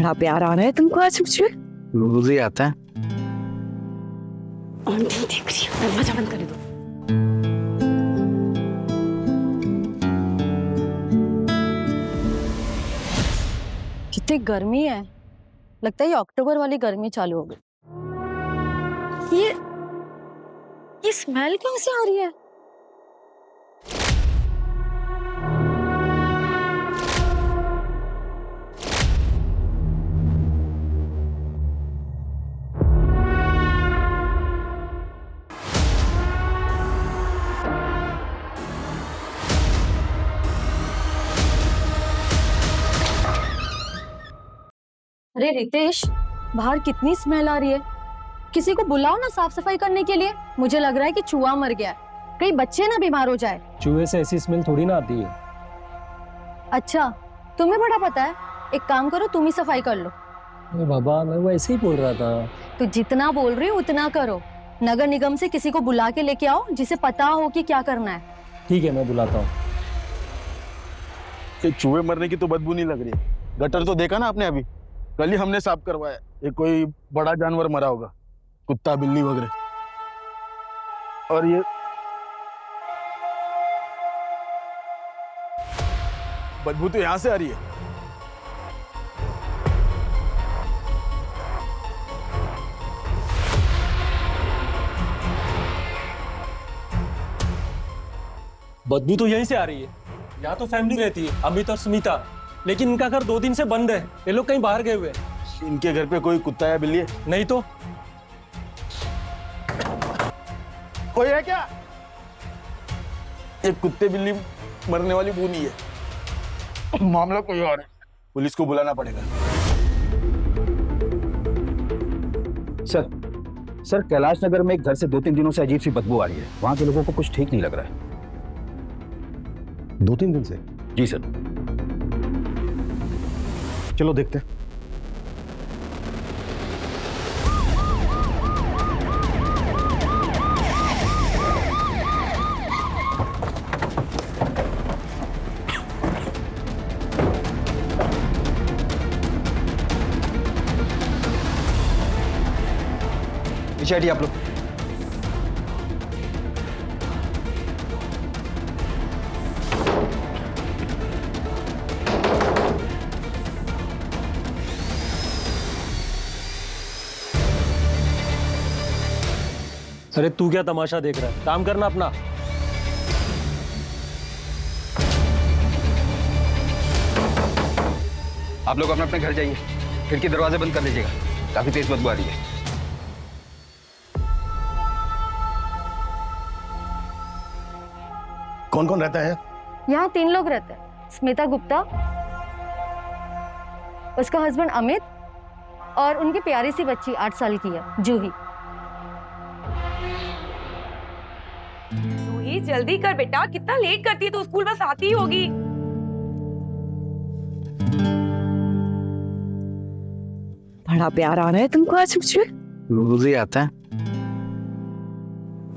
बड़ा प्यार आ रहा है तुमको आज मुझे। रोज ही आता है। आंटी देख रही हूँ, दरवाजा बंद कर दो। कितनी गर्मी है, लगता है ये अक्टूबर वाली गर्मी चालू हो गई। ये स्मेल कहाँ से आ रही है? अरे रितेश, बाहर कितनी स्मेल आ रही है। किसी को बुलाओ ना साफ सफाई करने के लिए। मुझे लग रहा है कि चूहा मर गया है, कहीं बच्चे ना बीमार हो जाए। चूहे से ऐसी स्मेल थोड़ी ना आती है। अच्छा, तुम्हें बड़ा पता है। एक काम करो, तुम ही सफाई कर लो। अरे बाबा, मैं वो ऐसे ही बोल रहा था। तो जितना बोल रही हो उतना करो। नगर निगम से किसी को बुला के लेके आओ जिसे पता हो कि क्या करना है। ठीक है, मैं बुलाता हूँ। चूहे मरने की तो बदबू नहीं लग रही। गटर तो देखा ना आपने, अभी कल ही हमने साफ करवाया। ये कोई बड़ा जानवर मरा होगा, कुत्ता बिल्ली वगैरह। और ये बदबू तो यहां से आ रही है। बदबू तो यहीं से आ रही है। यहाँ तो फैमिली रहती है, अमित और स्मिता, लेकिन इनका घर 2 दिन से बंद है। ये लोग कहीं बाहर गए हुए हैं। इनके घर पे कोई कुत्ता या बिल्ली है? नहीं तो कोई है क्या? ये कुत्ते बिल्ली मरने वाली बू नहीं है, मामला कोई और है। पुलिस को बुलाना पड़ेगा। सर कैलाश नगर में एक घर से 2-3 दिनों से अजीब सी बदबू आ रही है। वहां के लोगों को कुछ ठीक नहीं लग रहा है। 2-3 दिन से? जी सर। चलो देखते हैं। पीछे हटिए आप लोग। अरे तू क्या तमाशा देख रहा है? काम करना अपना। आप लोग अपने अपने घर जाइए, खिड़की दरवाजे बंद कर लीजिएगा, काफी तेज बदबू आ रही है। कौन कौन रहता है? यहाँ 3 लोग रहते हैं। स्मिता गुप्ता, उसका हस्बैंड अमित और उनकी प्यारी सी बच्ची 8 साल की है, जूही। जूही जल्दी कर बेटा, कितना लेट करती है तो स्कूल बस आती ही होगी। बड़ा प्यार आ रहा है तुमको आज मुझे। रोज ही आता है।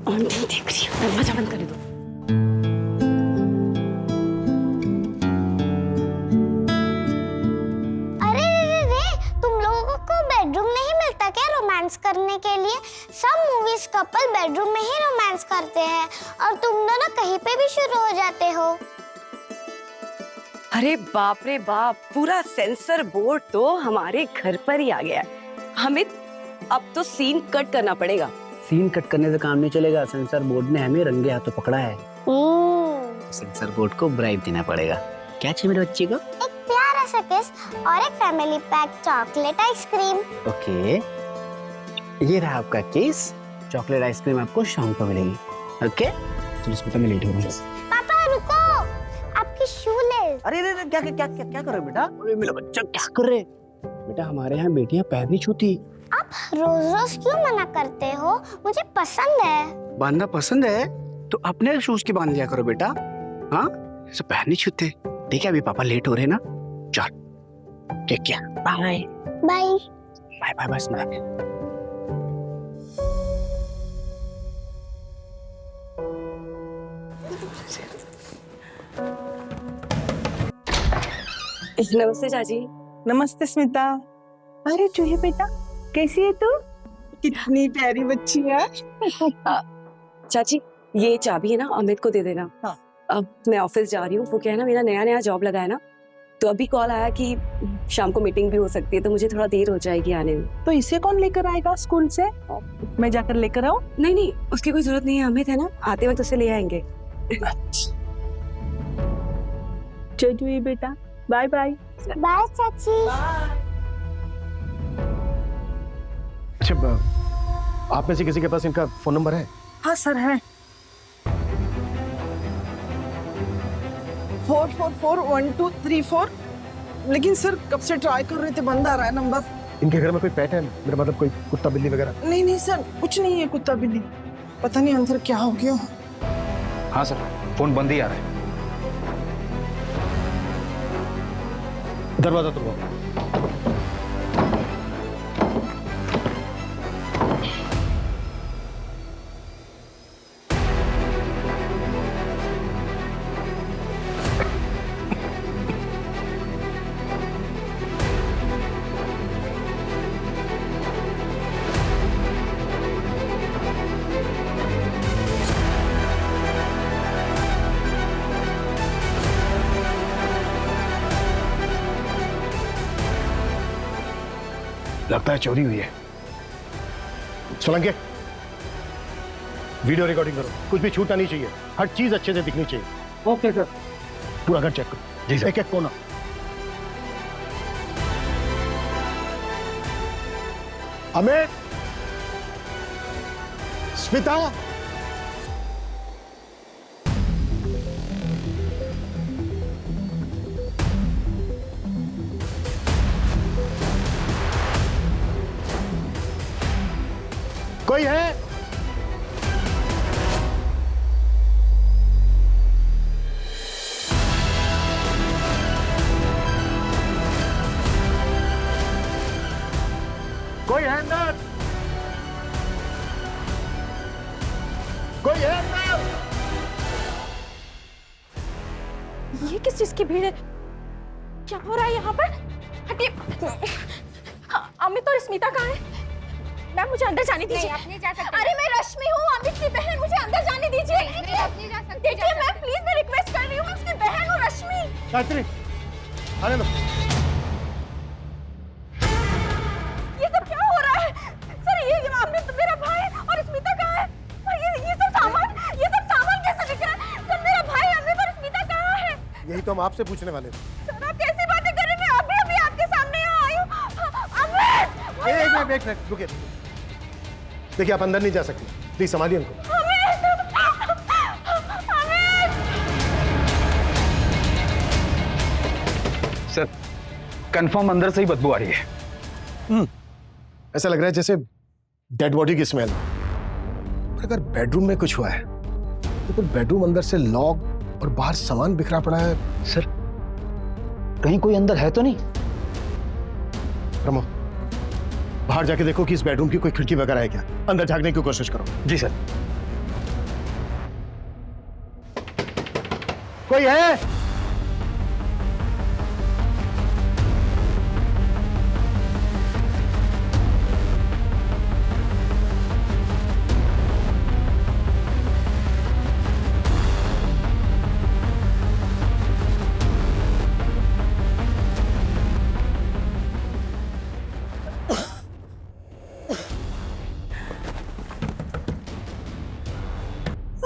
आंटी देख रही हूँ, दरवाजा बंद कर दो। तुम लोगों को बेडरूम नहीं मिलता क्या रोमांस करने के लिए? सब मूवीज कपल बेडरूम में ही रोमांस करते हैं और तुम दोनों कहीं पे भी शुरू हो जाते हो। अरे बाप रे बाप, पूरा सेंसर बोर्ड तो हमारे घर पर ही आ गया है। अमित, अब तो सीन कट करना पड़ेगा। सीन कट करने से काम नहीं चलेगा। सेंसर बोर्ड ने हमें रंगे हाथों पकड़ा है। सेंसर बोर्ड को ब्राइब देना पड़ेगा। क्या चाहिए मेरे बच्चे को? एक प्यारा सा किस और एक family pack chocolate ice cream. Okay, ये रहा आपका केस। चॉकलेट आइसक्रीम आपको शाम को मिलेगी। ओके, चलो स्मिता, मैं लेट हो रहा हूँ। पापा रुको, आपकी शूलेस। अरे क्या क्या क्या क्या क्या कर रहे हो बेटा? अरे मेरा बच्चा क्या कर रहे? बेटा, हमारे यहाँ बेटियां पैर नहीं छूती। आप रोज रोज क्यों मना करते हो? मुझे पसंद है। बांधना पसंद है तो अपने शूज की बांध लिया करो बेटा। हाँ, ऐसे पैर नहीं छूते। ठीक है, अभी पापा लेट हो रहे ना। चल ठीक है, बाय बाय बाय बाय। बस मैं नमस्ते चाची। नमस्ते स्मिता, अरे चूहे बेटा, कैसी है तू? कितनी प्यारी बच्ची है। चाची ये चाबी है ना अमित को दे देना। हाँ। अब मैं ऑफिस जा रही हूँ, वो क्या है ना मेरा नया नया जॉब लगा है ना, तो अभी कॉल आया कि शाम को मीटिंग भी हो सकती है, तो मुझे थोड़ा देर हो जाएगी आने में। तो इसे कौन लेकर आएगा स्कूल से? मैं जाकर लेकर आऊं? नहीं नहीं, उसकी कोई जरूरत नहीं है, अमित है ना, आते वक्त उसे ले आएंगे। चल चूहे बेटा, बाय बाय। बाय चाची। अच्छा, आप में से किसी के पास इनका फोन नंबर है? हाँ सर है। 444123 लेकिन सर कब से ट्राई कर रहे थे, बंद आ रहा है नंबर। इनके घर में कोई पेट है? मेरा मतलब कोई कुत्ता बिल्ली वगैरह? नहीं नहीं सर, कुछ नहीं है कुत्ता बिल्ली, पता नहीं अंदर क्या हो गया। हाँ सर, फोन बंद ही आ रहा है। दरवाजा तो लगता है चोरी हुई है। सोलंके, वीडियो रिकॉर्डिंग करो, कुछ भी छूटना नहीं चाहिए, हर चीज अच्छे से दिखनी चाहिए। Okay sir. पूरा घर चेक करो। जी सर। एक एक कोना। अमित, स्मिता, कोई है? कोई है अंदर? कोई है अंदर? ये किस चीज की भीड़ है? क्या हो रहा है यहाँ पर? हटिए। अमित और स्मिता कहाँ है? मैम मुझे अंदर जाने दीजिए। आप नहीं जा सकते। अरे मैं रश्मि हूँ, अमित की बहन, मुझे अंदर जाने दीजिए। आप नहीं जा सकते। देखिए मैम प्लीज, मैं रिक्वेस्ट कर रही हूँ, मैं उसकी बहन हूँ रश्मि। गायत्री, आने दो। ये सब क्या हो रहा है? सर ये अमित मेरा भाई और स्मिता कहाँ है? और ये सब सामान कैसे दिख रहा है? सर मेरा भाई अमित और स्मिता कहाँ है? यही तो हम आपसे पूछने वाले थे। सर आप कैसी बातें कर रहे हैं? मैं अभी आपके सामने यहाँ आई हूँ। अमित! एक मिनट रुकिए। देखिए आप अंदर नहीं जा सकते, प्लीज संभालिए उनको। सर, कंफर्म अंदर से ही बदबू आ रही है। ऐसा लग रहा है जैसे डेड बॉडी की स्मेल। पर अगर बेडरूम में कुछ हुआ है तो फिर बेडरूम अंदर से लॉक और बाहर सामान बिखरा पड़ा है। सर, कहीं कोई अंदर है तो नहीं? रमो, बाहर जाके देखो कि इस बेडरूम की कोई खिड़की वगैरह है क्या। अंदर झांकने की कोशिश करो। जी सर। कोई है?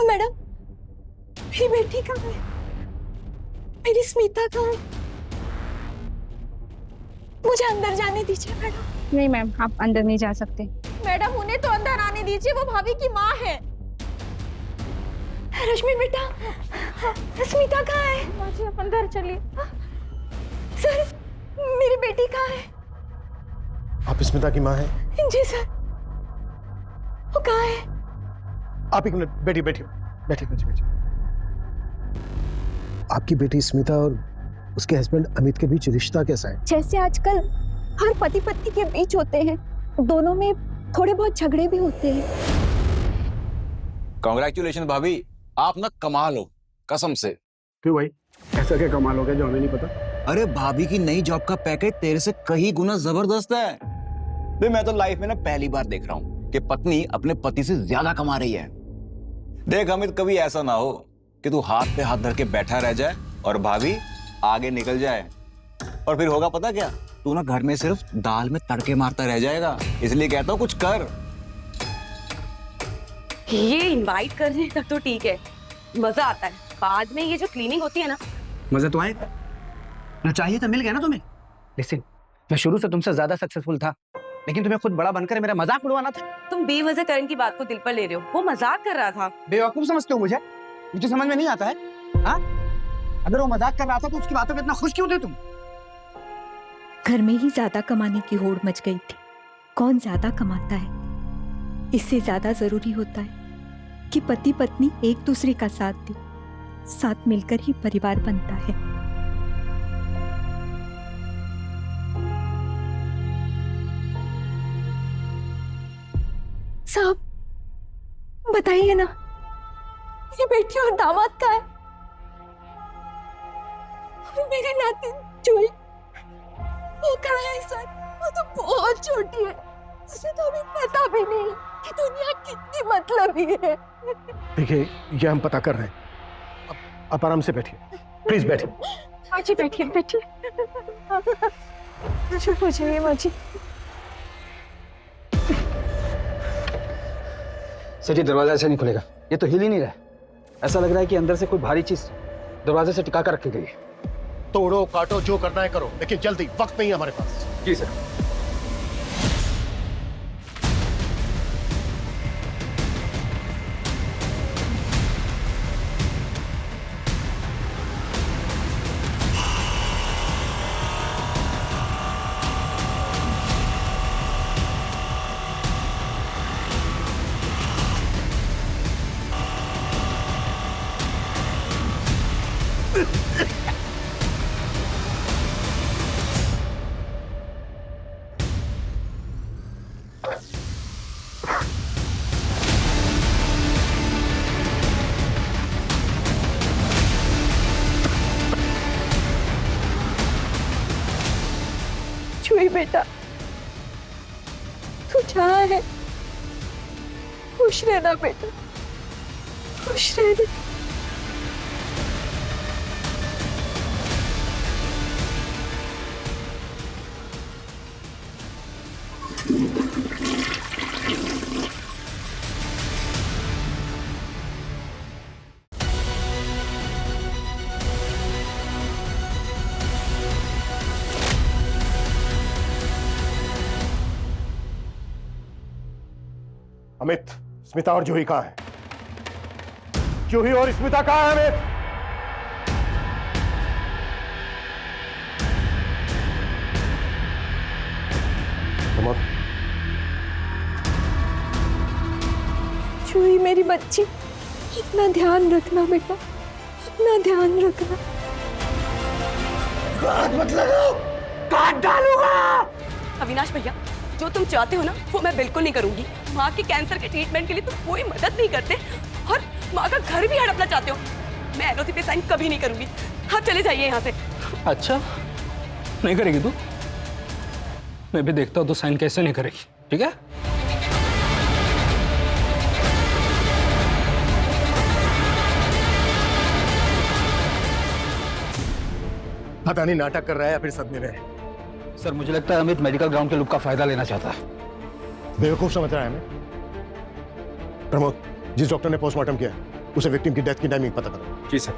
मैडम मेरी बेटी कहाँ है? मेरी स्मिता कहाँ है? मुझे अंदर जाने दीजिए मैडम। नहीं मैम, आप अंदर नहीं जा सकते। मैडम उन्हें तो अंदर आने दीजिए, वो भाभी की माँ है। रश्मि बेटा, स्मिता कहाँ है? माँ जी आप अंदर चलिए। सर मेरी बेटी कहाँ है? आप स्मिता की माँ हैं? जी सर। वो कहाँ है? आप एक मिनट बैठिए बैठिए बैठिए बैठिए बैठिए। आपकी बेटी स्मिता और उसके हस्बैंड अमित के बीच रिश्ता कैसा है? जैसे आजकल हर पति पत्नी के बीच होते हैं, दोनों में थोड़े बहुत झगड़े भी होते हैं। कांग्रेचुलेशन भाभी, आप ना कमाल हो कसम से। क्यों भाई, ऐसा क्या कमाल हो गया जो हमें नहीं पता? अरे भाभी की नई जॉब का पैकेज तेरे से कई गुना जबरदस्त है। भाई मैं तो लाइफ में ना पहली बार देख रहा हूँ कि पत्नी अपने पति से ज्यादा कमा रही है। देख अमित, कभी ऐसा ना हो कि तू हाथ पे हाथ धर के बैठा रह जाए और भाभी आगे निकल जाए, और फिर होगा पता क्या, तू ना घर में सिर्फ दाल में तड़के मारता रह जाएगा। इसलिए कहता हूँ कुछ कर। ये इनवाइट करने तक तो ठीक है, मजा आता है, बाद में ये जो क्लीनिंग होती है ना। मजा तो आएगा ना, चाहिए तो मिल गया ना तुम्हें। लिसन, मैं शुरू से तुमसे ज्यादा सक्सेसफुल था, लेकिन तुम्हें खुद बड़ा बनकर मेरा मजाक उड़वाना था। तुम बेवजह करण की बात को दिल पर ले रहे हो, वो मजाक कर रहा था। बेवकूफ समझते हो मुझे? मुझे समझ में नहीं आता है। हाँ, अगर वो मजाक कर रहा था तो उसकी बातों में इतना खुश क्यों थे तुम? घर में ही ज्यादा कमाने की होड़ मच गई थी। कौन ज्यादा कमाता है, इससे ज्यादा जरूरी होता है कि पति पत्नी एक दूसरे का साथ दे। साथ मिलकर ही परिवार बनता है। साहब, बताइए ना, मेरी बेटी और दामाद का है। मेरी नातिन चुई वो कहाँ है सर? वो तो बहुत छोटी है, उसे तो अभी पता भी नहीं कि दुनिया कितनी मतलबी है। देखिए, ये हम पता कर रहे हैं। आप आराम से बैठिए, प्लीज बैठिए। माँ जी बैठिए, बैठिए। चुप हो जाइए माँ जी। सर जी, दरवाजा ऐसे नहीं खुलेगा, ये तो हिल ही नहीं रहा है। ऐसा लग रहा है कि अंदर से कोई भारी चीज दरवाजे से टिका कर रखी गई है। तोड़ो काटो जो करना है करो, लेकिन जल्दी, वक्त नहीं है हमारे पास। जी सर। चुई बेटा, तू जहाँ है खुश रहना बेटा, खुश रहना। अमित, स्मिता और जूही कहाँ है? जूही और स्मिता कहाँ है अमित? प्रमोद, चुई मेरी बच्ची, इतना ध्यान रखना बेटा, इतना ध्यान रखना। हाथ मत लगाओ, काट डालूंगा। अविनाश भैया, जो तुम चाहते हो ना वो मैं बिल्कुल नहीं करूंगी। माँ के कैंसर के ट्रीटमेंट के लिए तुम कोई मदद नहीं करते और माँ का घर भी हड़पना चाहते हो। मैं एलओसी पे साइन कभी नहीं करूंगी। आप चले जाइए यहाँ से। अच्छा, नहीं करेगी तू? मैं भी देखता हूँ तो साइन कैसे नहीं करेगी, ठीक है? पता नहीं नाटक कर रहा है या फिर सदमे में है। सर, मुझे लगता है अमित मेडिकल ग्राउंड के लुक का फायदा लेना चाहता है। बेवकूफ समझ रहा है हमें। प्रमोद, जिस डॉक्टर ने पोस्टमार्टम किया उसे विक्टिम की डेथ की टाइमिंग पता करो। जी सर।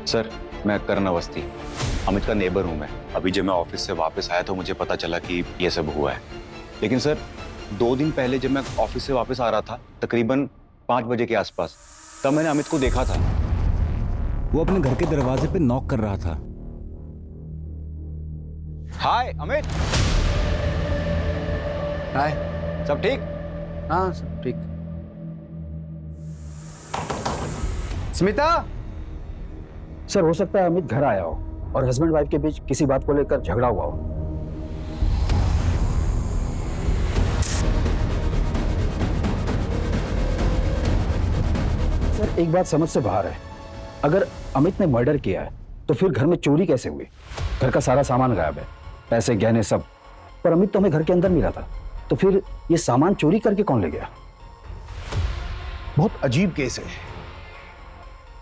सर, मैं करण अवस्थी, अमित का नेबर हूं मैं। अभी जब मैं ऑफिस से वापस आया तो मुझे पता चला कि ये सब हुआ है। लेकिन सर, 2 दिन पहले जब मैं ऑफिस से वापस आ रहा था, तकरीबन 5 बजे के आसपास, तब मैंने अमित को देखा था। वो अपने घर के दरवाजे पे नॉक कर रहा था। हाय अमित। हाय। सब ठीक? हाँ, सब ठीक। स्मिता। सर, हो सकता है अमित घर आया हो और हस्बैंड वाइफ के बीच किसी बात को लेकर झगड़ा हुआ हो। सर, एक बात समझ से बाहर है। अगर अमित ने मर्डर किया है तो फिर घर में चोरी कैसे हुई? घर का सारा सामान गायब है, पैसे गहने सब, पर अमित तो हमें घर के अंदर मिला था। तो फिर ये सामान चोरी करके कौन ले गया? बहुत अजीब केस है।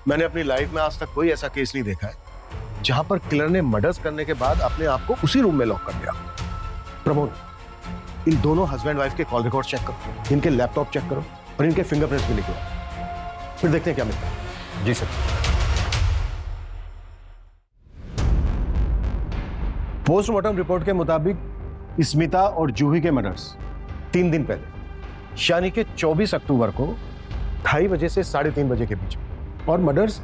मैंने अपनी लाइफ में आज तक कोई ऐसा केस नहीं देखा है जहां पर किलर ने मर्डर्स करने के बाद अपने आप को उसी रूम में लॉक कर दिया। प्रमोद, इन दोनों हस्बैंड वाइफ के कॉल रिकॉर्ड चेक करो, इनके लैपटॉप चेक करो और इनके फिंगरप्रिंट्स भी लिखो, फिर देखते हैं क्या मिलता है। जी सर। पोस्टमार्टम रिपोर्ट के मुताबिक स्मिता और जूही के मर्डर्स 3 दिन पहले, यानी कि 24 अक्टूबर को 2:30 बजे से 3:30 बजे के बीच में, और मर्डर्स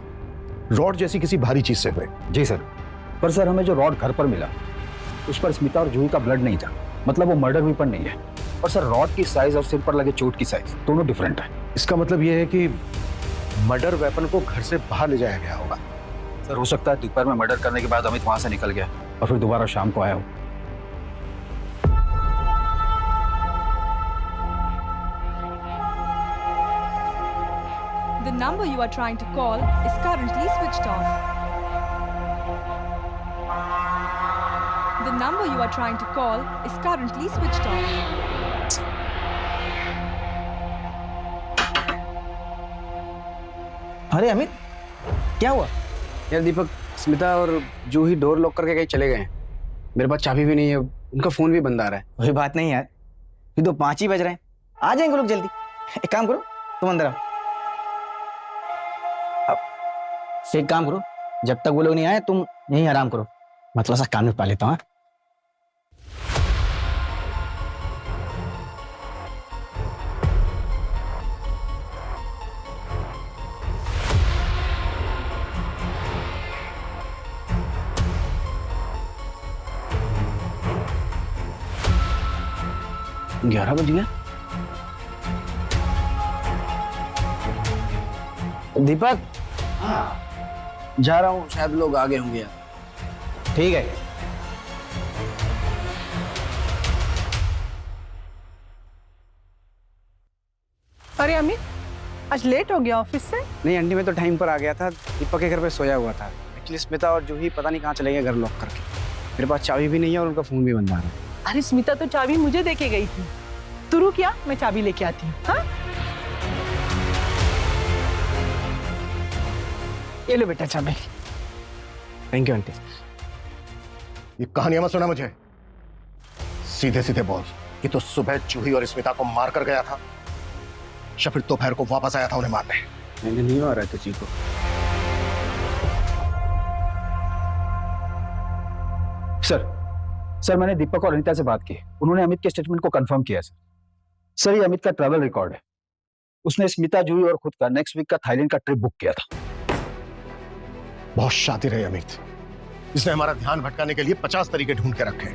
रॉड जैसी किसी भारी चीज से हुए। जी सर। पर सर हमें जो रॉड घर पर मिला उस पर स्मिता और जूही का ब्लड नहीं था, मतलब वो मर्डर वेपन नहीं है। और सर रॉड की साइज और सिर पर लगे चोट की साइज दोनों डिफरेंट है। इसका मतलब यह है कि मर्डर वेपन को घर से बाहर ले जाया गया होगा। सर हो सकता है दोपहर में मर्डर करने के बाद अमित वहां से निकल गया और फिर दोबारा शाम को आया हो। The number you are trying to call is currently switched off. The number you are trying to call is currently switched off. अरे अमित, क्या हुआ? यार दीपक, स्मिता और जूही डोर लॉक करके कहीं चले गए हैं। मेरे पास चाबी भी नहीं है, उनका फोन भी बंद आ रहा है। कोई बात नहीं यार, ये तो 5 ही बज रहे हैं, आ जाएंगे लोग जल्दी। एक काम करो, तुम अंदर आओ। अब एक काम करो, जब तक वो लोग नहीं आए तुम यहीं आराम करो, मैं थोड़ा सा काम निपटा लेता हूँ। ग्यारह बज गया। दीपक, जा रहा हूँ, शायद लोग आगे होंगे यार। ठीक है। अरे अमित, आज लेट हो गया ऑफिस से? नहीं आंटी, मैं तो टाइम पर आ गया था, दीपक के घर पे सोया हुआ था। एक्चुअली स्मिता और जूही पता नहीं कहाँ चले गए घर लॉक करके। मेरे पास चाबी भी नहीं है और उनका फोन भी बंद आ रहा है। अरे स्मिता तो चाबी मुझे देके गई थी। तू रुक, क्या मैं चाबी लेके आती हूँ। हाँ, ये लो बेटा चाबी। Thank you aunty. ये कहानियां मत सुना मुझे, सीधे सीधे बोल कि तो सुबह जूही और स्मिता को मार कर गया था या फिर दोपहर को वापस आया था उन्हें मारने? मैंने नहीं मारा तुझी को। सर मैंने दीपक और अनीता से बात की, उन्होंने अमित के स्टेटमेंट को कंफर्म किया। सर ये अमित का ट्रैवल रिकॉर्ड है। उसने स्मिता, जूही और खुद का नेक्स्ट वीक का थाईलैंड का ट्रिप बुक किया था। बहुत शातिर है अमित, इसने हमारा ध्यान भटकाने के लिए 50 तरीके ढूंढ के रखे।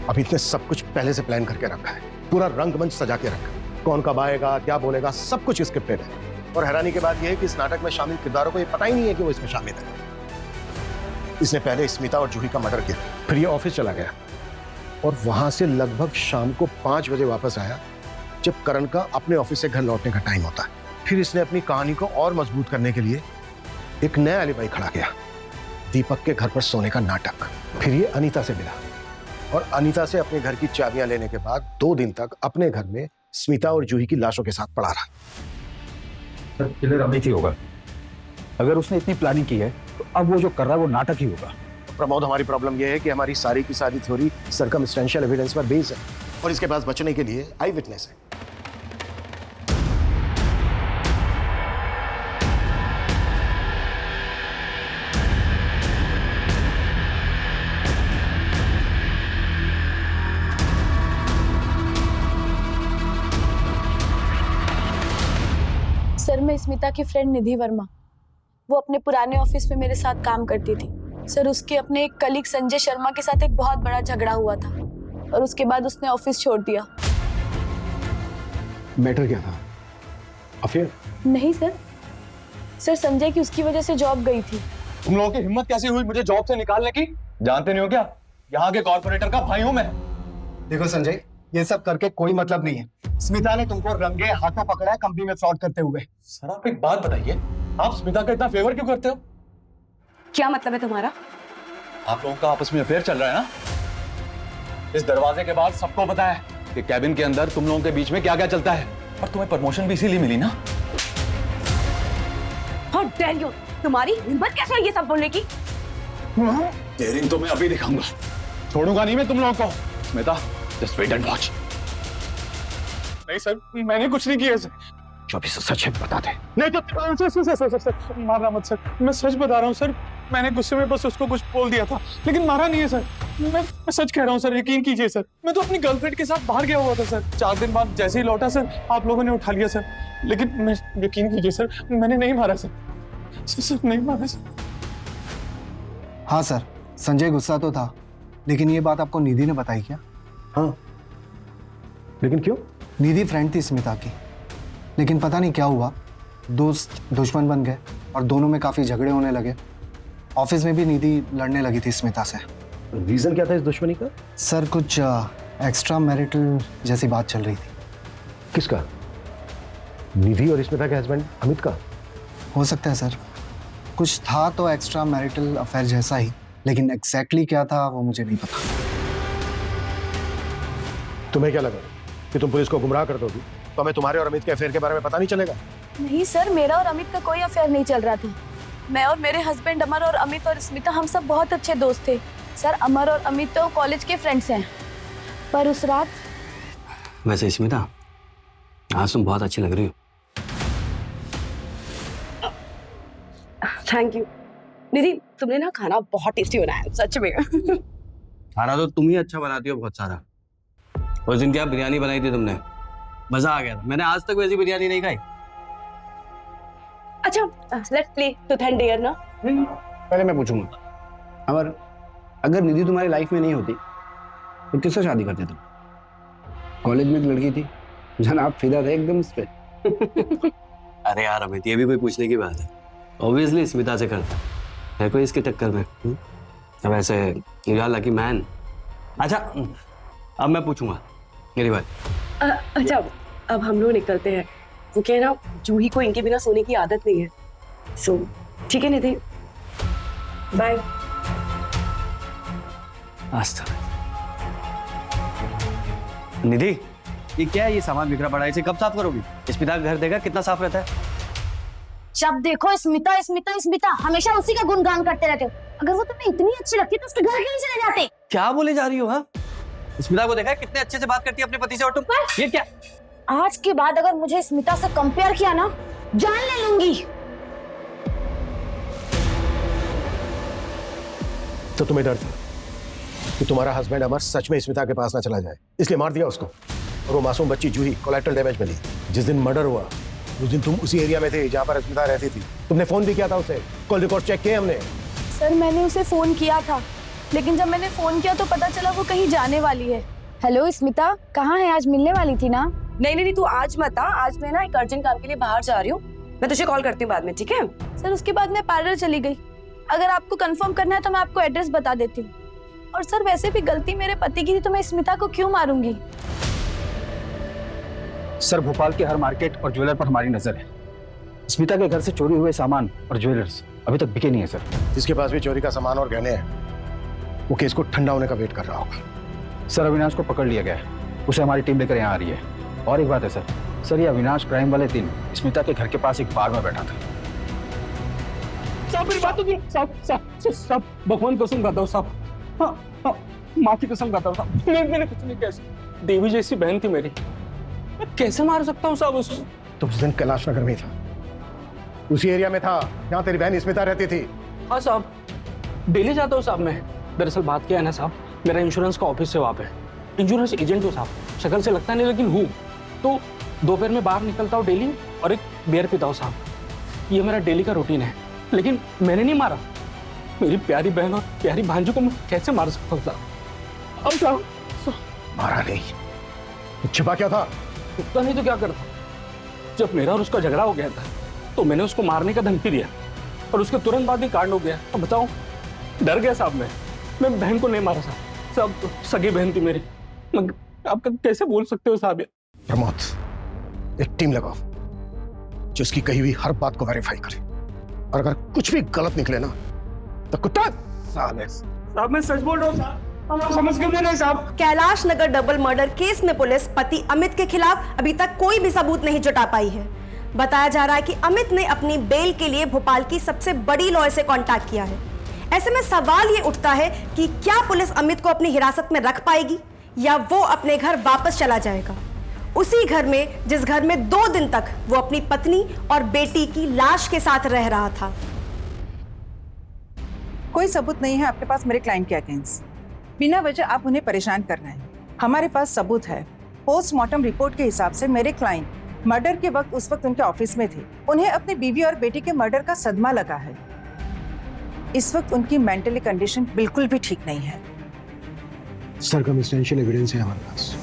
अमित ने सब कुछ पहले से प्लान करके रखा है, पूरा रंगमंच सजा के रखा, कौन कब आएगा, क्या बोलेगा, सब कुछ स्क्रिप्टेड है। और हैरानी की बात यह है कि इस नाटक में शामिल किरदारों को यह पता ही नहीं है कि वो इसमें शामिल है। इसने पहले स्मिता और जूही का मर्डर किया, फिर ये ऑफिस चला गया और वहां से लगभग शाम को 5 बजे वापस आया, जब करण का अपने ऑफिस से घर लौटने का टाइम होता है। फिर इसने अपनी कहानी को और मजबूत करने के लिए एक नया एलिबाई खड़ा किया, दीपक के घर पर सोने का नाटक। फिर ये अनीता से मिला और अनीता से अपने घर की चाबियां लेने के बाद 2 दिन तक अपने घर में स्मिता और जूही की लाशों के साथ पड़ा रहा। सर किलर अमित ही होगा। अगर उसने इतनी प्लानिंग की है तो अब वो जो कर रहा है वो नाटक ही होगा। प्रमोद, हमारी प्रॉब्लम यह है कि हमारी सारी की सारी थ्योरी सर्कमस्टेंशियल एविडेंस पर बेस्ड है और इसके पास बचने के लिए आई विटनेस है। सर मैं स्मिता की फ्रेंड निधि वर्मा, वो अपने पुराने ऑफिस में मेरे साथ काम करती थी। सर उसके अपने एक कलीग संजय शर्मा के साथ एक बहुत बड़ा झगड़ा हुआ था और उसके बाद उसने ऑफिस छोड़ दिया। मैटर क्या था? अफेयर? नहीं सर, संजय की उसकी वजह से जॉब गई थी। तुम लोगों की हिम्मत कैसे हुई मुझे जॉब से निकालने की? जानते नहीं हो क्या, यहाँ के कॉर्पोरेटर का भाई हूं मैं। देखो संजय, ये सब करके कोई मतलब नहीं है। स्मिता ने तुमको रंगे हाथों पकड़ा है कंपनी में फ्रॉड करते हुए। सर आप एक बात बताइए, आप स्मिता का इतना फेवर क्यों करते हो? क्या मतलब है तुम्हारा? आप लोगों का आपस में अफेयर चल रहा है ना? इस दरवाजे के बाद सबको पता है कि कैबिन के अंदर तुम लोगों के बीच में क्या क्या चलता है। और तुम्हें प्रमोशन भी इसीलिए मिली ना? How dare you! तुम्हारी हिम्मत कैसे है ये सब बोलने की? डेयरिंग तो मैं अभी दिखाऊंगा, छोड़ूंगा नहीं मैं तुम लोगों को। Smita, just wait and watch. नहीं सर, मैंने कुछ नहीं किया सर। जो भी सच है बता दे। नहीं तो सर, मारना मत सर, मैं सच बता रहा हूँ सर। मैंने गुस्से में बस उसको कुछ बोल दिया था, लेकिन मारा नहीं है सर। मैं सच कह रहा हूँ सर, यकीन कीजिए सर। मैं तो अपनी गर्लफ्रेंड के साथ बाहर गया हुआ था सर। 4 दिन बाद जैसे ही लौटा सर, आप लोगों ने उठा लिया सर। लेकिन मैं, यकीन कीजिए सर, मैंने नहीं मारा सर। सर नहीं मारा सर। हाँ सर, संजय गुस्सा तो था, लेकिन ये बात आपको निधि ने बताई क्या? हाँ, लेकिन क्यों? निधि फ्रेंड थी स्मिता की, लेकिन पता नहीं क्या हुआ, दोस्त दुश्मन बन गए और दोनों में काफी झगड़े होने लगे। ऑफिस में भी निधि लड़ने लगी थी स्मिता से। रीजन क्या था इस दुश्मनी का? सर कुछ एक्स्ट्रा मैरिटल जैसी बात चल रही थी। किसका? निधि और स्मिता के हस्बैंड अमित का? हो सकता है सर, कुछ था तो एक्स्ट्रा मैरिटल अफेयर जैसा ही, लेकिन एग्जैक्टली क्या था वो मुझे नहीं पता। तुम्हें क्या लगा कि तुम पुलिस को गुमराह कर दोगी तो हमें तुम्हारे और अमित के अफेयर के बारे में पता नहीं चलेगा? नहीं सर, मेरा और अमित का कोई अफेयर नहीं चल रहा था। मैं और मेरे हस्बैंड अमर और अमित और स्मिता हम सब बहुत अच्छे दोस्त थे सर। अमर और अमित तो कॉलेज के फ्रेंड्स हैं। पर उस रात... वैसे स्मिता, आज तुम बहुत अच्छी लग रही हो। थैंक यू निधि, तुमने ना खाना बहुत टेस्टी बनाया सच में। खाना तो तुम ही अच्छा बनाती हो बहुत सारा। उस दिन क्या बिरयानी बनाई थी तुमने, मजा आ गया था। मैंने आज तक वैसी बिरयानी नहीं खाई। अच्छा, let's play truth and dare ना। पहले मैं पूछूंगा, अगर निधि तुम्हारी लाइफ में नहीं होती तो किससे शादी करते तुम? कॉलेज में एक लड़की थी, जनाब फिदा थे एकदम उस पे। अरे यार अमित, ये भी कोई पूछने की बात है? ऑब्वियसली स्मिता से करता है कोई इसके टक्कर में। वैसे यू आर लकी मैन। अच्छा, अब मैं पूछूंगा मेरी बात। अच्छा, अब हम लोग निकलते हैं। वो क्या है ना, जूही को इनके बिना सोने की आदत नहीं है। सो ठीक है निधि, बाय। निधि, ये क्या है? ये सामान बिखरा पड़ा है, इसे कब साफ करोगी? स्मिता का घर देखा कितना साफ रहता है। जब देखो स्मिता स्मिता स्मिता, हमेशा उसी का गुणगान करते रहते हो। अगर वो तुम्हें इतनी अच्छी लगती तो उसके घर क्यों नहीं चले जाते? क्या बोले जा रही हो? हाँ, स्मिता को देखा है कितने अच्छे से बात करती है अपने पति से, और तुम ये क्या? आज के बाद अगर मुझे स्मिता से कंपेयर किया ना, जान ले लूंगी। तो तुम्हें डर था कि तुम्हारा हस्बैंड अमर सच में स्मिता के पास ना चला जाए, इसलिए मार दिया उसको। और वो मासूम बच्ची जूही कोलैटरल डैमेज मिली। जिस दिन मर्डर हुआ उस दिन तुम उसी एरिया में थे जहां पर स्मिता रहती थी। तुमने फोन भी किया था उसे, कॉल रिकॉर्ड चेक किए हमने। सर मैंने उसे फोन किया था, लेकिन जब मैंने फोन किया तो पता चला वो कहीं जाने वाली है। हेलो स्मिता, कहाँ है? आज मिलने वाली थी ना? नहीं, तू आज मत आ। आज मैं ना एक अर्जेंट काम के लिए बाहर जा रही हूँ। मैं तुझे कॉल करती हूँ बाद में, ठीक है? सर उसके बाद मैं पार्लर चली गई। अगर आपको कंफर्म करना है तो मैं आपको एड्रेस बता देती हूँ। और सर वैसे भी गलती मेरे पति की थी, तो मैं स्मिता को क्यों मारूंगी? सर, भोपाल के हर मार्केट और ज्वेलर पर हमारी नजर है। स्मिता के घर से चोरी हुए सामान और ज्वेलर्स अभी तक बिके नहीं है सर। जिसके पास भी चोरी का सामान और गहने हैं वो केस को ठंडा होने का वेट कर रहा होगा। सर, अविनाश को पकड़ लिया गया है, उसे हमारी टीम लेकर यहाँ आ रही है। और एक बात है सर, ये अविनाश क्राइम वाले दिन स्मिता के घर के पास एक बार में बैठा था। साहब मेरी बात होगी, साहब भगवान कसम खाता हूँ साहब, हाँ, माँ की कसम खाता हूँ साहब, मैंने कुछ नहीं किया। देवी जैसी बहन थी मेरी, मैं कैसे मार सकता हूँ साहब उसको? तो उस दिन कैलाश नगर में ही था, उसी एरिया में था जहाँ तेरी बहन स्मिता रहती थी। हाँ साहब, डेली जाता हूँ साहब मैं। दरअसल बात क्या है ना साहब, मेरा इंश्योरेंस का ऑफिस है वहाँ पे, इंश्योरेंस एजेंट हूँ साहब। शक्ल से लगता नहीं लेकिन हूँ। तो दोपहर में बाहर निकलता हूँ डेली और एक बियर पीता हूँ साहब। ये मेरा डेली का रूटीन है। लेकिन मैंने नहीं मारा, मेरी प्यारी बहन और प्यारी भांजू को मैं कैसे मार सकता हूँ साहब? अब साहब मारा नहीं, छिपा क्या था? उतना नहीं तो क्या करता? जब मेरा और उसका झगड़ा हो गया था तो मैंने उसको मारने का धमकी दिया और उसके तुरंत बाद ही कांड हो गया। अब बताओ, डर गया साहब मैं बहन को नहीं मारा साहब। सब सगी बहन थी मेरी, मैं आप कैसे बोल सकते हो साहब? प्रमोद, एक टीम लगाओ जो इसकी कही हुई हर बात को वेरीफाई करे, और अगर कुछ भी गलत निकले ना तो कुत्ता साले। साहब मैं सच बोल रहा हूँ साहब, समझ क्यों नहीं साहब? Kailash Nagar double murder case में पुलिस पति अमित के खिलाफ अभी तक कोई भी सबूत नहीं जुटा पाई है। बताया जा रहा है कि अमित ने अपनी बेल के लिए भोपाल की सबसे बड़ी लॉयर से कांटेक्ट किया है। ऐसे में सवाल ये उठता है कि क्या पुलिस अमित को अपनी हिरासत में रख पाएगी या वो अपने घर वापस चला जाएगा, उसी घर में जिस घर में 2 दिन तक वो अपनी पत्नी और बेटी की लाश के साथ रह रहा था। कोई सबूत नहीं है आपके पास मेरे क्लाइंट के अगेंस्ट। बिना वजह आप उन्हें परेशान कर रहे हैं। हमारे पास सबूत है। पोस्टमार्टम रिपोर्ट के हिसाब से मेरे क्लाइंट मर्डर के वक्त उस वक्त उनके ऑफिस में थे। उन्हें अपनी बीवी और बेटी के मर्डर का सदमा लगा है। इस वक्त उनकी मेंटली कंडीशन बिल्कुल भी ठीक नहीं है। सर्कमस्टेंशियल एविडेंस है हमारे पास।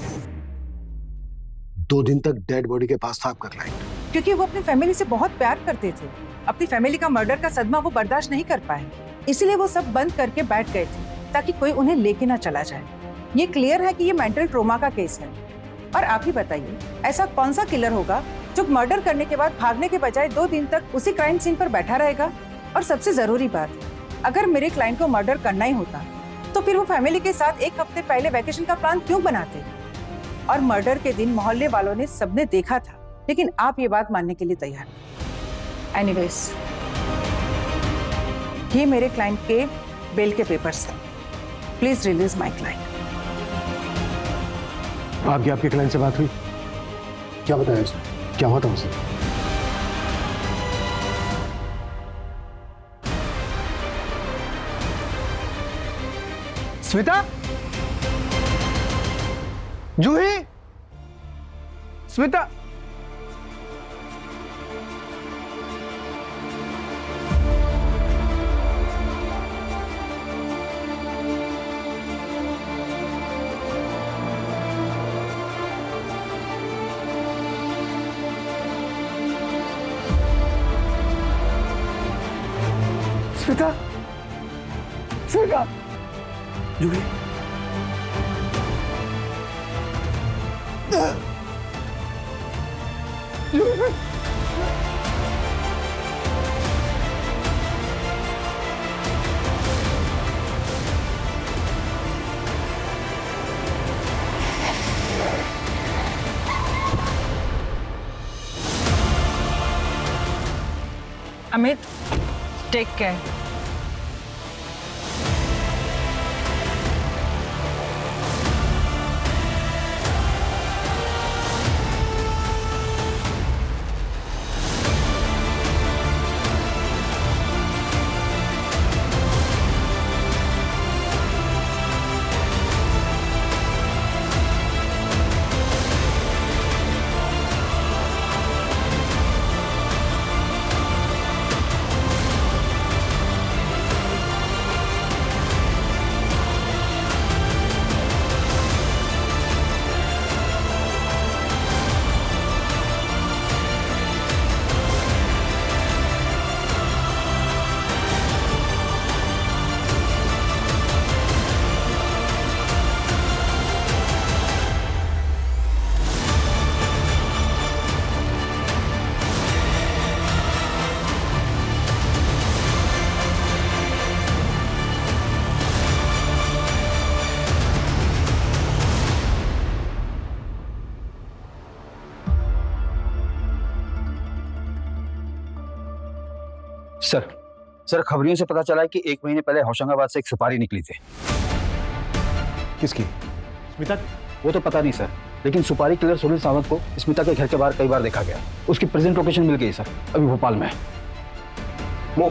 2 दिन तक डेड बॉडी के पास था आपका क्लाइंट, क्योंकि वो अपनी फैमिली से बहुत प्यार करते थे। अपनी फैमिली का मर्डर का सदमा वो बर्दाश्त नहीं कर पाए, इसीलिए वो सब बंद करके बैठ गए थे ताकि कोई उन्हें लेके ना चला जाए। ये क्लियर है कि ये मेंटल ट्रोमा का केस है। और आप ही बताइए, ऐसा कौन सा किलर होगा जो मर्डर करने के बाद भागने के बजाय 2 दिन तक उसी क्राइम सीन पर बैठा रहेगा? और सबसे जरूरी बात, अगर मेरे क्लाइंट को मर्डर करना ही होता तो फिर वो फैमिली के साथ 1 हफ्ते पहले वैकेशन का प्लान क्यों बनाते? और मर्डर के दिन मोहल्ले वालों ने सबने देखा था, लेकिन आप ये बात मानने के लिए तैयार नहीं। एनीवेज, ये मेरे क्लाइंट के बेल के पेपर्स हैं। Please release my client. आपके क्लाइंट से बात हुई? क्या बताया उसने? क्या हुआ था उसे? Smita, Juhi, Smita. Smita, Smita, Juhi. Amit, take care. Sir खबरियों से पता चला है कि 1 महीने पहले होशंगाबाद से एक सुपारी निकली थी। किसकी? स्मिता? वो तो पता नहीं सर, लेकिन सुपारी किलर सुनील सावंत को स्मिता के घर के बाहर कई बार देखा गया। उसकी प्रेजेंट लोकेशन मिल गई सर, अभी भोपाल में। मूव।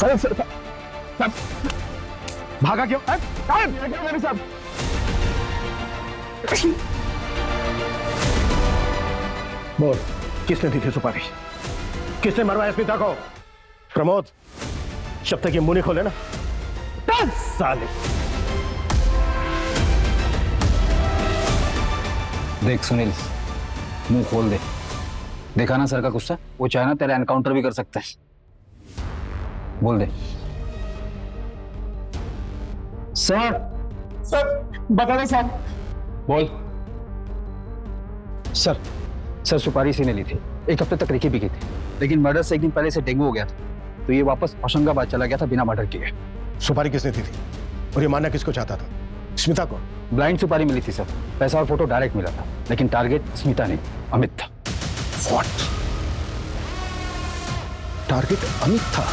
अरे सर, भागा क्यों? मेरे साथ बोल, किसने दी थी सुपारी? किसने मरवाया स्मिता को? प्रमोद, जब तक ये मुंह नहीं खोले ना 10 साल। देख सुनील, मुंह खोल दे। देखा ना सर का गुस्सा, वो चाहे ना तेरा एनकाउंटर भी कर सकता है। बोल दे। सर बता दे साहब। बोल। सर सुपारी इसी ने ली थी, 1 हफ्ते तक रिकी भी की थी, लेकिन मर्डर से 1 दिन पहले से डेंगू हो गया था, तो ये वापस होशंगाबाद चला गया था बिना मर्डर किए। सुपारी किसने दी थी और ये मानना किसको चाहता था? स्मिता को? ब्लाइंड सुपारी मिली थी सर, पैसा और फोटो डायरेक्ट मिला था, लेकिन टारगेट स्मिता नहीं अमित था। What? टारगेट अमित था?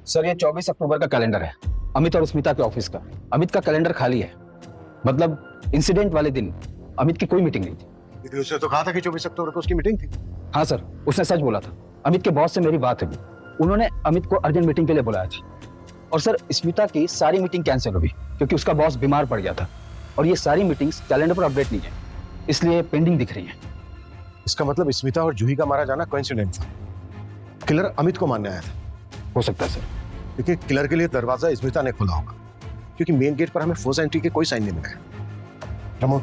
सर ये 24 अक्टूबर का कैलेंडर है, अमित और स्मिता के ऑफिस का। अमित का कैलेंडर खाली है, मतलब इंसिडेंट वाले दिन अमित की कोई मीटिंग नहीं थी। लेकिन उसने तो कहा था कि 24 अक्टूबर को उसकी मीटिंग थी। हाँ सर, उसने सच बोला था। अमित के बॉस से मेरी बात हुई, उन्होंने अमित को अर्जेंट मीटिंग के लिए बुलाया था। और सर स्मिता की सारी मीटिंग कैंसिल हुई क्योंकि उसका बॉस बीमार पड़ गया था, और ये सारी मीटिंग्स कैलेंडर पर अपडेट नहीं है, इसलिए पेंडिंग दिख रही है। इसका मतलब स्मिता और जूही का मारा जाना कोइंसिडेंट था। किलर अमित को मारने आया था। हो सकता है सर। लेकिन किलर के लिए दरवाजा स्मिता ने खोला होगा, क्योंकि मेन गेट पर हमें फोर्स एंट्री के कोई साइन नहीं मिला है। रमोन,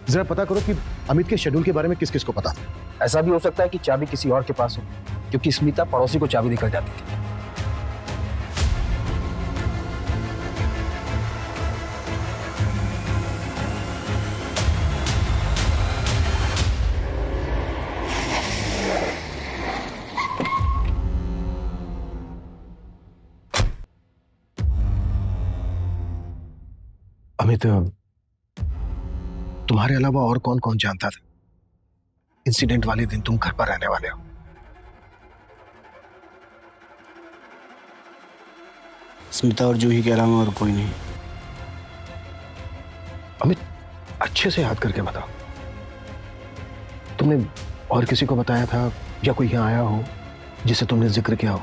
जरा पता करो कि अमित के शेड्यूल के बारे में किस किस को पता था। ऐसा भी हो सकता है कि चाबी किसी और के पास हो, क्योंकि स्मिता पड़ोसी को चाबी देकर जाती थी। अमित, तुम्हारे अलावा और कौन कौन जानता था इंसिडेंट वाले दिन तुम घर पर रहने वाले हो? स्मिता और जूही के अलावा और कोई नहीं। अमित, अच्छे से याद करके बताओ, तुमने और किसी को बताया था या कोई यहाँ आया हो जिसे तुमने जिक्र किया हो?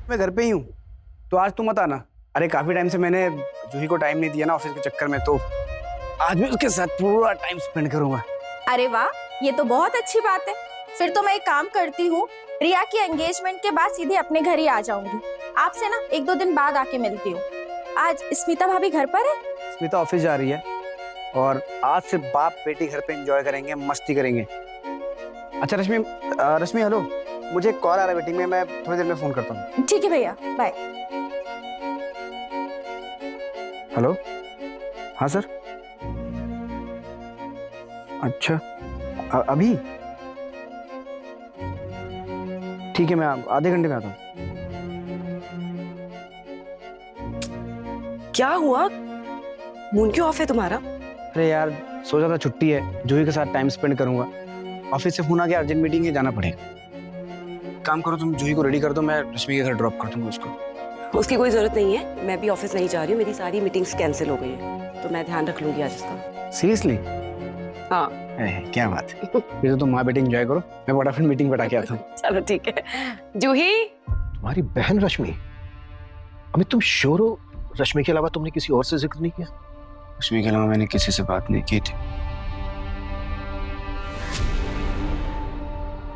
मैं घर पे ही हूँ, तो आज तुम मत आना। अरे काफी टाइम से मैंने जूही को टाइम नहीं दिया ना ऑफिस के चक्कर में, तो आज मैं उसके साथ पूरा टाइम स्पेंड करूंगा। अरे वाह, ये तो बहुत अच्छी बात है। फिर तो मैं एक काम करती हूँ, रिया की एंगेजमेंट के बाद सीधे अपने घर ही आ जाऊंगी। आपसे ना 1-2 दिन बाद आके मिलती हूँ। आज स्मिता भाभी घर पर है? स्मिता ऑफिस जा रही है और आज से बाप बेटी घर पे एंजॉय करेंगे, मस्ती करेंगे। अच्छा रश्मि हेलो, मुझे कॉल आ रहा है मीटिंग में, मैं थोड़ी देर में फोन करता हूँ। ठीक है भैया, बाय। हेलो, हाँ सर। अच्छा अभी ठीक है, मैं आधे घंटे में आता हूँ। क्या हुआ? मून क्यों ऑफ है तुम्हारा? अरे यार, सोचा था छुट्टी है, जूही के साथ टाइम स्पेंड करूंगा। ऑफिस से फोन आ गया, अर्जेंट मीटिंग है, जाना पड़ेगा। काम करो, तुम जूही को रेडी कर दो, मैं रश्मि के घर ड्रॉप कर दूंगा उसको। उसकी कोई जरूरत नहीं है, मैं भी ऑफिस नहीं जा रही हूँ, मेरी सारी मीटिंग्स कैंसिल हो गई है, तो मैं ध्यान रख लूंगी आज इसका। सीरियसली? हाँ। क्या बात है। फिर तो तुम माँ बेटी एंजॉय करो, मैं फटाफट मीटिंग बैठा के आता हूँ। चलो ठीक है। जूही, तुम्हारी बहन रश्मि? अमित, तुम श्योर हो रश्मि के अलावा तुमने किसी और से जिक्र नहीं किया? रश्मि के अलावा मैंने किसी से बात नहीं की थी।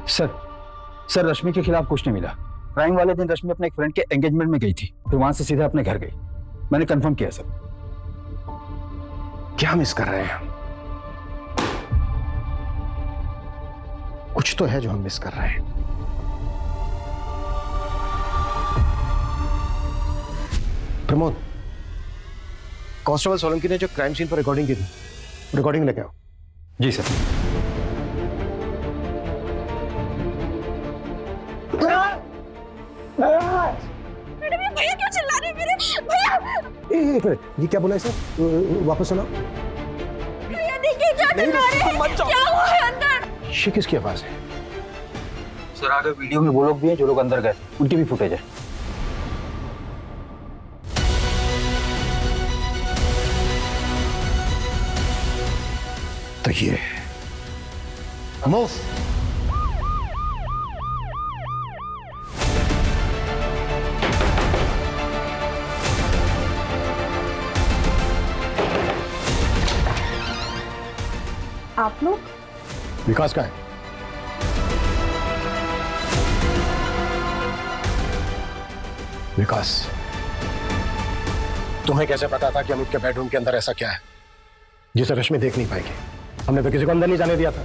सर रश्मि के खिलाफ कुछ नहीं मिला। क्राइम वाले दिन रश्मि अपने एक फ्रेंड के एंगेजमेंट में गई थी, फिर वहां से सीधा अपने घर गई। मैंने कंफर्म किया सर। क्या मिस कर रहे हैं हम? कुछ तो है जो हम मिस कर रहे हैं। प्रमोद, कांस्टेबल सोलंकी ने जो क्राइम सीन पर रिकॉर्डिंग की थी, रिकॉर्डिंग लेके आओ। जी सर। भैया क्यों चिल्ला रहे हैं मेरे? भैया! ये क्या बोला इसे? वापस सुनाओ। भैया देखिए क्या चिल्ला रहे हैं? क्या हुआ है अंदर? ये किसकी आवाज है? सर आगे वीडियो में वो लोग भी हैं जो लोग अंदर गए, उनकी भी फुटेज है। तो ये मूव। आप लोग? विकास का है। विकास, तुम्हें कैसे पता था कि अमित के बेडरूम के अंदर ऐसा क्या है जिसे रश्मि देख नहीं पाएगी? हमने तो किसी को अंदर नहीं जाने दिया था।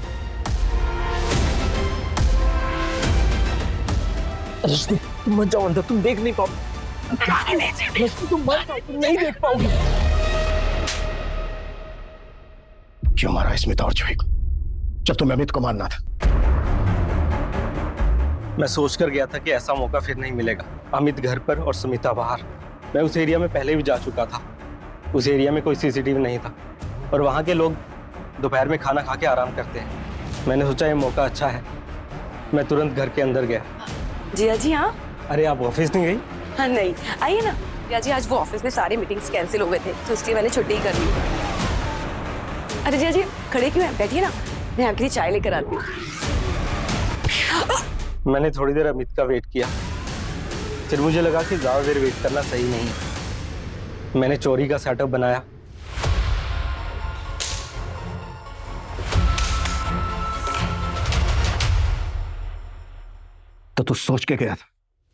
रश्मि तुम मत जाओ अंदर, तुम देख नहीं पाओगे। रश्मि तुम मत जाओ, तुम नहीं देख पाओगी। क्यों मारा स्मिता और जूही को जब तुम्हें अमित को मारना था? मैं सोच कर गया था कि ऐसा मौका फिर नहीं मिलेगा। अमित घर पर और सुमिता बाहर। मैं उस एरिया में पहले भी जा चुका था। उस एरिया में कोई सीसीटीवी नहीं था और वहाँ के लोग दोपहर में खाना खा के आराम करते हैं। मैंने सोचा ये मौका अच्छा है। मैं तुरंत घर के अंदर गया। जिया जी हाँ। अरे आप ऑफिस नहीं गई? हाँ नहीं, आइए ना। जिया जी आज वो ऑफिस में सारे मीटिंग्स कैंसिल हो गए थे तो इसलिए मैंने छुट्टी ही कर ली। अरे जिया जी खड़े क्यों हैं? बैठिए ना, मैं आपके लिए चाय लेकर आती हूँ। मैंने थोड़ी देर अमित का वेट किया, फिर मुझे लगा कि ज़्यादा देर वेट करना सही नहीं है। मैंने चोरी का सेटअप बनाया। तो तू सोच के गया था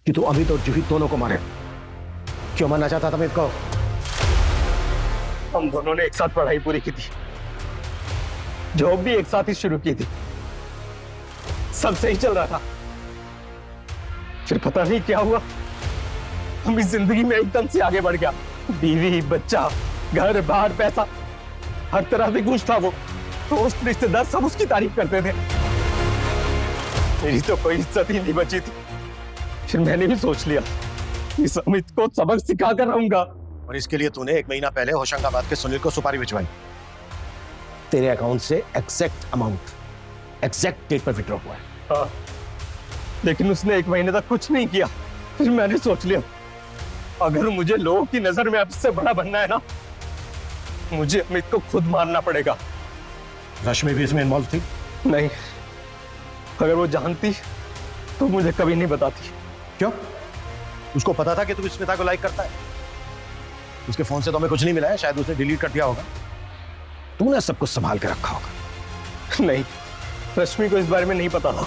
कि तू अमित और जूही दोनों को मारे? क्यों मारना चाहता था अमित को? हम दोनों ने एक साथ पढ़ाई पूरी की थी, जॉब भी एक साथ ही शुरू की थी, सब सही चल रहा था। फिर पता नहीं क्या हुआ, हम इस जिंदगी में एकदम से आगे बढ़ गया। बीवी, बच्चा, घर बार, पैसा, हर तरह से खुश था वो। दोस्त, रिश्तेदार सब उसकी तारीफ करते थे। मेरी तो कोई इज्जत ही नहीं बची थी। फिर मैंने भी सोच लिया इस अमित को सबक सिखा कर रहूंगा। और इसके लिए तूने 1 महीना पहले होशंगाबाद के सुनील को सुपारी भिजवाई। तेरे अकाउंट से एग्जैक्ट अमाउंट, एग्जैक्ट डेट पर विड्रॉ हुआ है। हाँ, लेकिन उसने 1 महीने तक कुछ नहीं किया। फिर मैंने सोच लिया अगर मुझे लोगों की नजर में सबसे बड़ा बनना है ना, मुझे अमित को खुद मारना पड़ेगा। रश्मि भी इसमें इन्वॉल्व थी? नहीं, अगर वो जानती तो मुझे कभी नहीं बताती। क्यों? उसको पता था कि तू स्मिता को लाइक करता है? उसके फोन से तो हमें कुछ नहीं मिला है, शायद उसने डिलीट कर दिया होगा। तूने सब कुछ संभाल के रखा होगा। नहीं, रश्मि को इस बारे में नहीं पता था।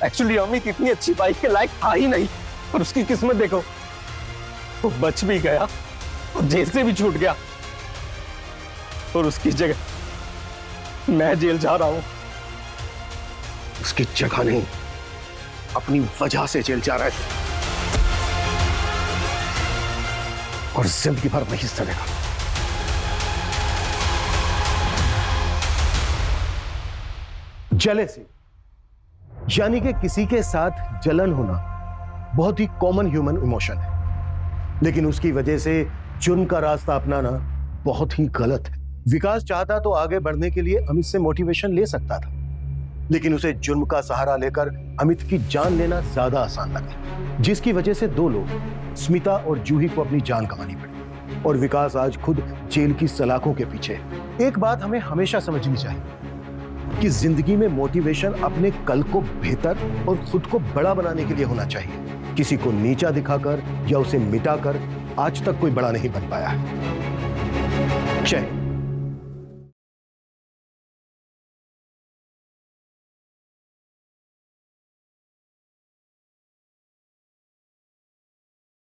एक्चुअली अमित इतनी अच्छी बाइक के लायक था ही नहीं, और उसकी किस्मत देखो, वो बच भी गया और जेल से भी छूट गया, और उसकी जगह मैं जेल जा रहा हूं। उसकी जगह नहीं, अपनी वजह से जेल जा रहा है और जिंदगी भर वही सड़ेगा। जेलेसी यानी कि किसी के साथ जलन होना बहुत ही कॉमन ह्यूमन इमोशन है, लेकिन उसकी वजह से जुर्म का रास्ता अपनाना बहुत ही गलत है। विकास चाहता तो आगे बढ़ने के लिए अमित से मोटिवेशन ले सकता था, लेकिन उसे जुर्म का सहारा लेकर अमित की जान लेना ज्यादा आसान लगा, जिसकी वजह से 2 लोग स्मिता और जूही को अपनी जान गंवानी पड़ी और विकास आज खुद जेल की सलाखों के पीछे। एक बात हमें हमेशा समझनी चाहिए कि जिंदगी में मोटिवेशन अपने कल को बेहतर और खुद को बड़ा बनाने के लिए होना चाहिए। किसी को नीचा दिखाकर या उसे मिटाकर आज तक कोई बड़ा नहीं बन पाया है। जय